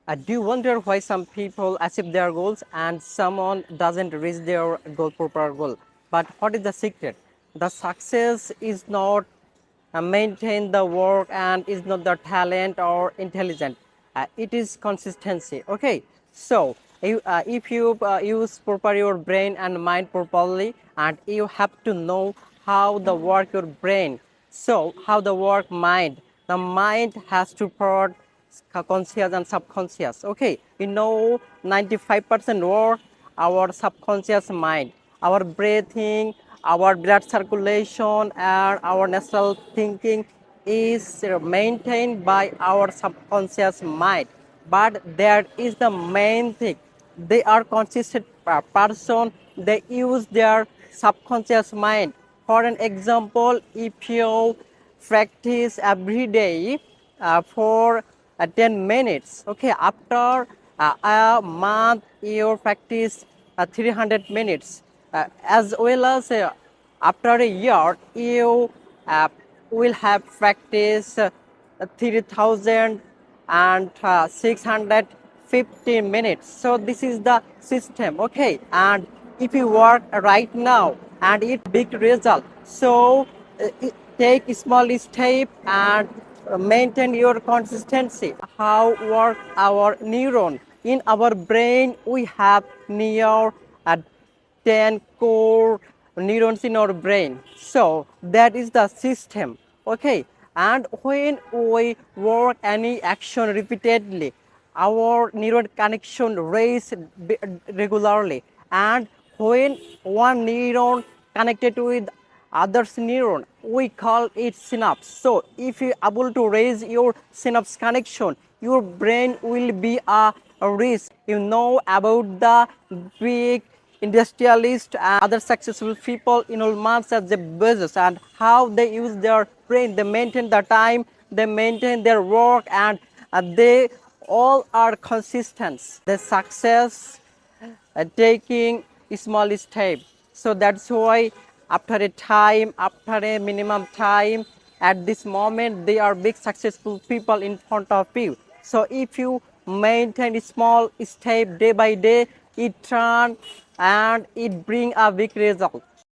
Do you wonder why some people achieve their goals and someone doesn't reach their proper goal? But what is the secret? The success is not maintain the work and is not the talent or intelligent. It is consistency. Okay, so if you use proper your brain and mind properly, and you have to know how the work your brain, so how the work mind, the mind has to part conscious and subconscious. Okay, we know 95% work our subconscious mind, our breathing, our blood circulation, and our natural thinking is maintained by our subconscious mind. But there is the main thing, they are consistent person, they use their subconscious mind. For an example, if you practice every day for 10 minutes, okay, after a month you practice 300 minutes, as well as after a year you will have practiced 3650 minutes. So this is the system. Okay, and if you work right now and it big result, so take small step and maintain your consistency. How work our neuron in our brain? We have near 10 core neurons in our brain. So that is the system. Okay, and when we work any action repeatedly, our neuron connection raise regularly, and when one neuron connected with others neuron, we call it synapse. So if you are able to raise your synapse connection, your brain will be a risk. You know about the big industrialists and other successful people in all months as the business, and how they use their brain, they maintain the time, they maintain their work, and they all are consistent. The success taking small step. So that's why after a time, after a minimum time, at this moment they are big successful people in front of you. So if you maintain a small step day by day, it turn and it bring a big result.